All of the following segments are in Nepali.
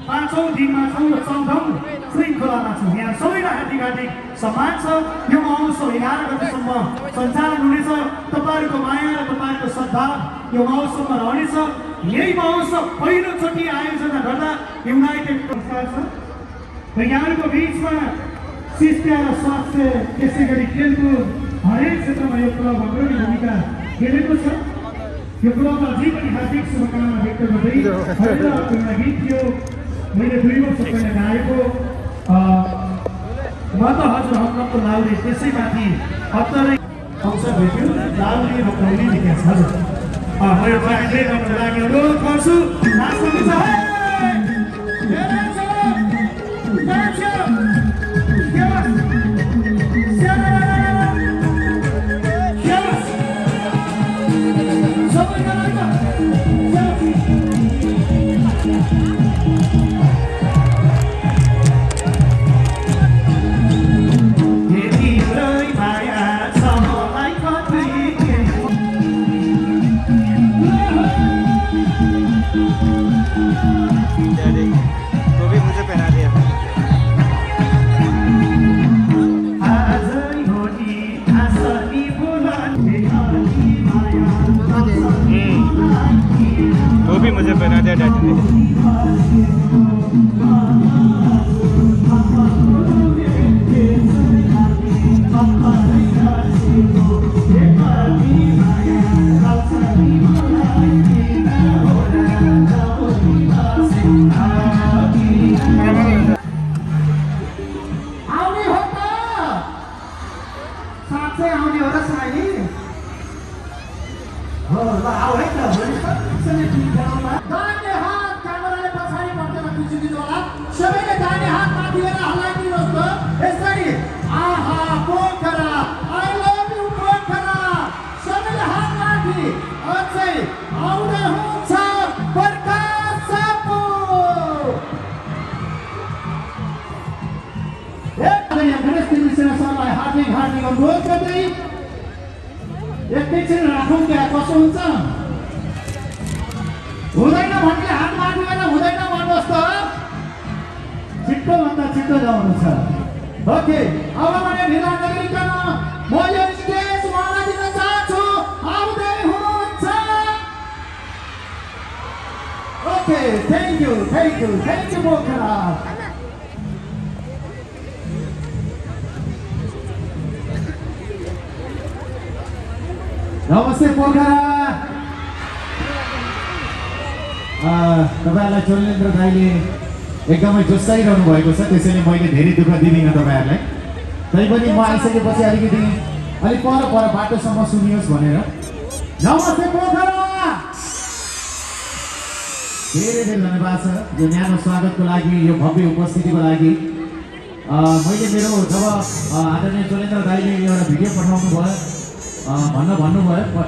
5औं दिनमा छौँ र 14औं श्रृङ्खलामा छौँ। यहाँ सबैलाई हार्दिक हार्दिक सम्मान छ। यो महोत्सव 11 गतेसम्म सञ्चालन हुनेछ। तपाईँहरूको माया र तपाईँहरूको सद्भाव यो महोत्सवमा रहनेछ। यही महोत्सव पहिलोचोटि आयोजना गर्दा युनाइटेड पुरस्कार छ र यहाँहरूको बिचमा शिक्षा र स्वास्थ्य त्यसै गरी खेलकुद हरेक क्षेत्रमा यो क्लब अग्रणी भूमिका खेलेको छ। यो क्लबलाई अझै पनि हार्दिक शुभकामना व्यक्त गर्दै एउटा गीत थियो मैले 2 वर्ष पहिला गाएको म त हजुर हमको लाउरे त्यसैमाथि अत्तरै अवसर भेट्यो लाउरे र कौली लेखेको छ। हजुर म यो ट्र्याकले गर्नको लागि अनुरोध गर्छु। नाच्नु छ मुझे पहना दिया डैडी ने। अनुरोध गर्दै एकैछिन राखौँ क्या कसो हुन्छ हुँदैन भन्ने हात मार्दैन हुँदैन भन्नुहोस् त छिट्टोभन्दा छिट्टो जानु छ। ओके अब भने ढिला नगरिकन म यो स्टेज उहाँलाई दिन चाहन्छु। आउँदै हुनुहुन्छ। Okay thank you Pokhara. नमस्ते पोखरा। तपाईँहरूलाई चोलेन्द्र दाइले एकदमै जोसाइरहनु भएको छ त्यसैले मैले धेरै दुःख दिदिनँ तपाईँहरूलाई। तैपनि म आइसकेपछि अलिकति अलिक पर बाटोसम्म सुनियोस् भनेर। नमस्ते पोखरा। धेरै धन्यवाद छ यो न्यानो स्वागतको लागि यो भव्य उपस्थितिको लागि। मैले मेरो जब आदरणीय चोलेन्द्र दाइले एउटा भिडियो पठाउनु भयो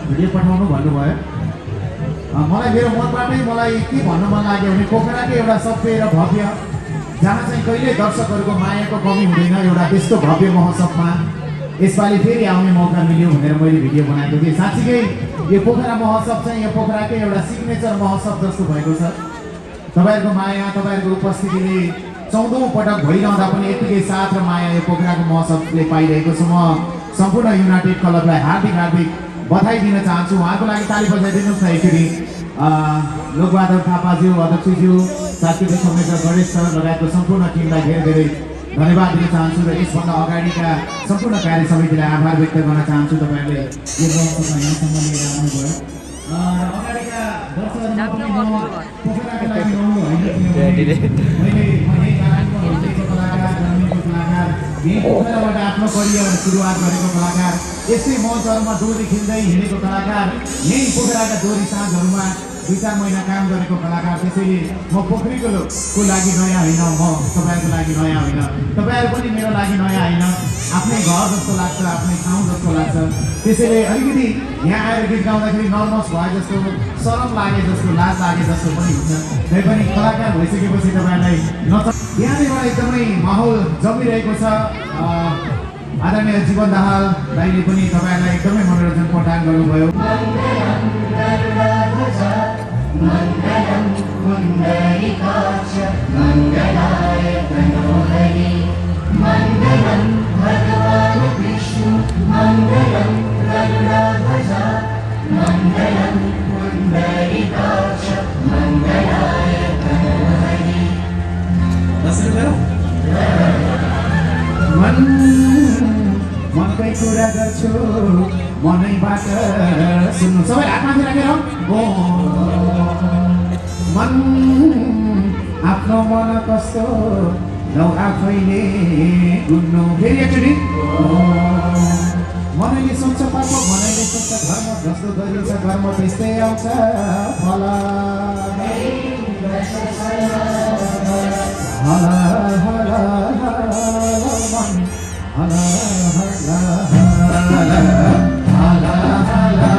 भिडियो पठाउनु भन्नुभयो मलाई मेरो मनबाटै मलाई के भन्नु मन लाग्यो भने पोखराकै एउटा सभ्य र भव्य जहाँ चाहिँ कहिल्यै दर्शकहरूको मायाको कमी हुँदैन एउटा त्यस्तो भव्य महोत्सवमा यसपालि फेरि आउने मौका मिल्यो भनेर मैले भिडियो बनाएको थिएँ। साँच्चीकै यो पोखरा महोत्सव चाहिँ यो पोखराकै एउटा सिग्नेचर महोत्सव जस्तो भएको छ। तपाईँहरूको माया तपाईँहरूको उपस्थितिले 14औं पटक भइरहँदा पनि यतिकै साथ र माया यो पोखराको महोत्सवले पाइरहेको छु। म सम्पूर्ण युनाइटेड क्लबलाई हार्दिक बधाई दिन चाहन्छु। उहाँको लागि ताली बजाइदिनुहोस् न एकचोटि। लोकबहादुर थापाज्यू, अध्यक्षज्यू, सांस्कृतिक संयोजक गणेश सर लगायतको सम्पूर्ण टिमलाई धेरै धन्यवाद दिन चाहन्छु र यसभन्दा अगाडिका सम्पूर्ण कार्य समितिलाई आभार व्यक्त गर्न चाहन्छु। तपाईँहरूले यो महोत्सवमा यहाँसम्म लिएर आउनुभयो। अगाडिका पोखराको लागि आउनु होइन पोखराबाट आफ्नो करियर सुरुवात गरेको कलाकार, यस्तै मञ्चहरूमा डोरी खेल्दै हिँडेको कलाकार, यही पोखराका डोरी साँझहरूमा 2-4 महिना काम गरेको कलाकार। त्यसैले म पोखरीको लागि नयाँ होइन, म तपाईँहरूको लागि नयाँ होइन, तपाईँहरू पनि मेरो लागि नयाँ होइन। आफ्नै घर जस्तो लाग्छ, आफ्नै ठाउँ जस्तो लाग्छ। त्यसैले अलिकति यहाँ आएर गीत गाउँदाखेरि नर्भस भए जस्तो, शरम लागे जस्तो, लाज लागे जस्तो पनि हुन्छ। तैपनि कलाकार भइसकेपछि तपाईँहरूलाई यहाँनिर एकदमै माहौल जमिरहेको छ। आदरणीय जीवन दाहाल दाइले पनि तपाईँहरूलाई एकदमै मनोरञ्जन प्रदान गर्नुभयो। मङ्गलम कुण्डलिकाक्ष मनैबाट सुन्नु सबै हातमाथि राखेर ओ मन आफ्नो मन कस्तो लौ आफैले गुन्नु फेरि एकचोटि मनैले सोच्छ पाप मनैले सोच्छ धर्म जस्तो गरिन्छ कर्म त्यस्तै आउँछ फल हला हला मन हला हला हला हला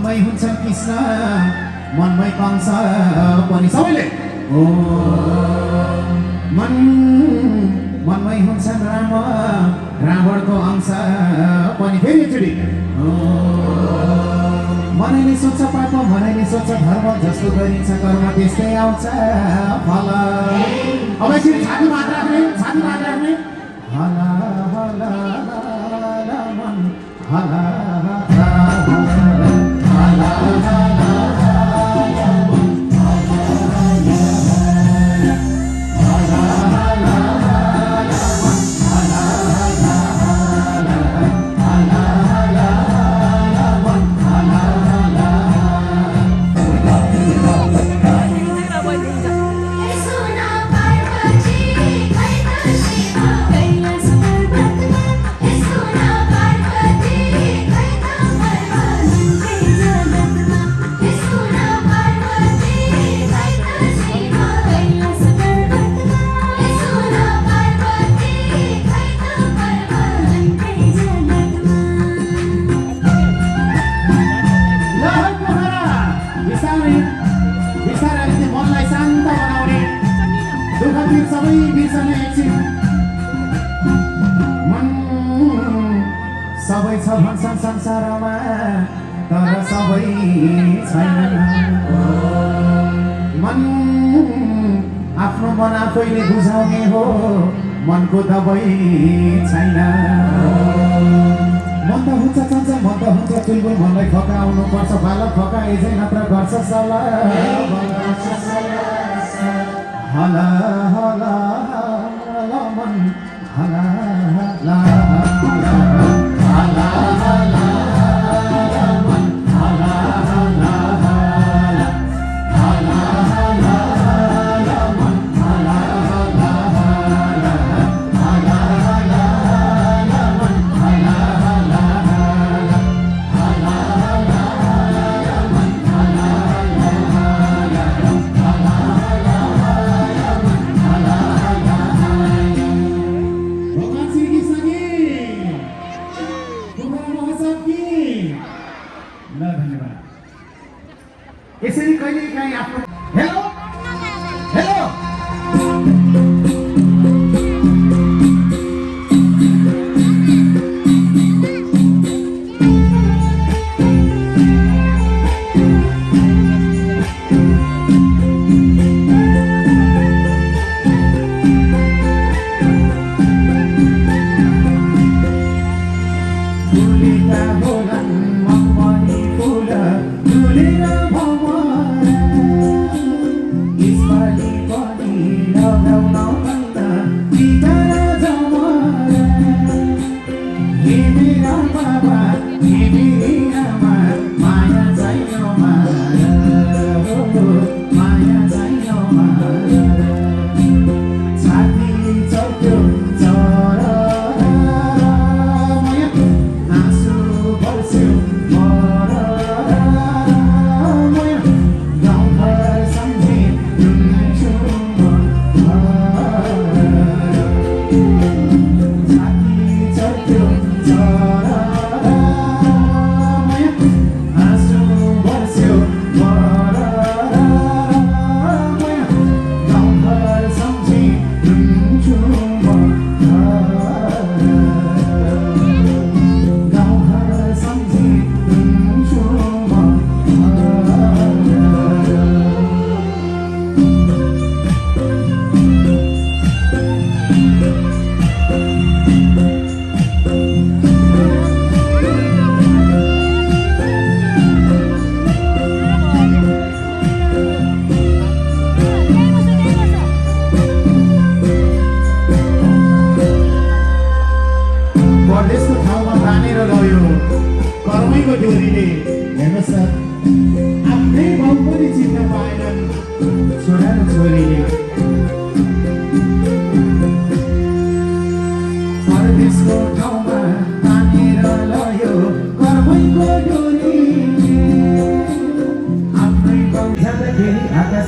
मनमै हुन्छन् कृष्ण मनमै कंस पनि सबैले ओ मनमै हुन्छन् राम रावणको अंश पनि फेरि एकचोटि मनैले सोच्छ पाप मनैले सोच्छ धर्म जस्तो गरिन्छ कर्म त्यस्तै आउँछ फल अब एकचोटि छाती मात्र राख्ने हला हला हला मन हला सबै बिर्सने एकछिन मन सबै छ भन्छन् संसारमा तर सबै छैन मन आफ्नो मन आफैले बुझाउने हो मनको दबाई छैन मन त हुन्छ चञ्चल मन त हुन्छ चुलबुल मनलाई फकाउनु पर्छ बालक फकाए चाहिँ नत्र गर्छ सल्लाह हला हला हला मन हला हला हला हला हला मन हला हला हला हला हला मन हला हला हला हला हला मन हला हला हला हला मन हला यसरी कहिले काहीँ आफ्नो हेलो हेलो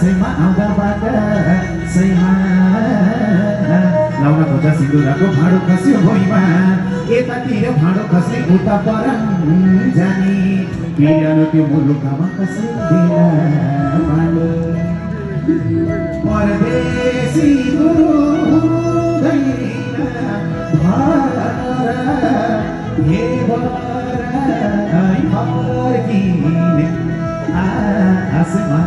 सैमा आउँदा बाटा सैमा लाउन खोज्दा सिन्दुराको भाँडो खस्यो भुइँमा यतातिर भाँडो खस्ने उता परम जाने पिरानो त्यो मुलुकमा कसरी भाँडो परदेशी हुँदैन हे फर्किने आसमा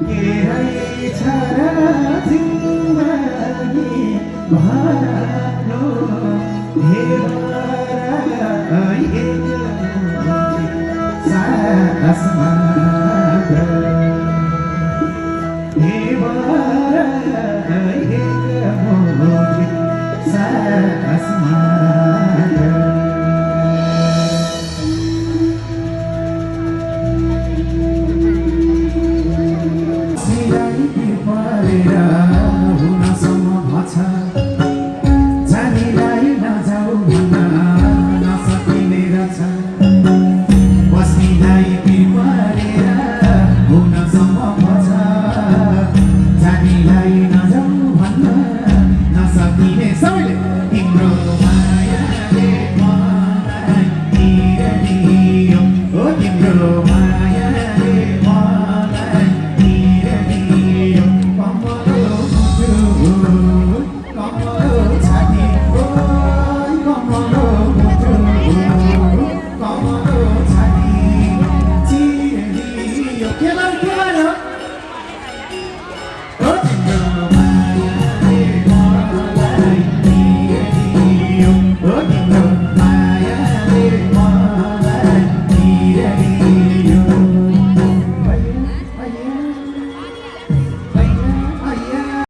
के रहेछ जिन्दगी भालो हे आसमा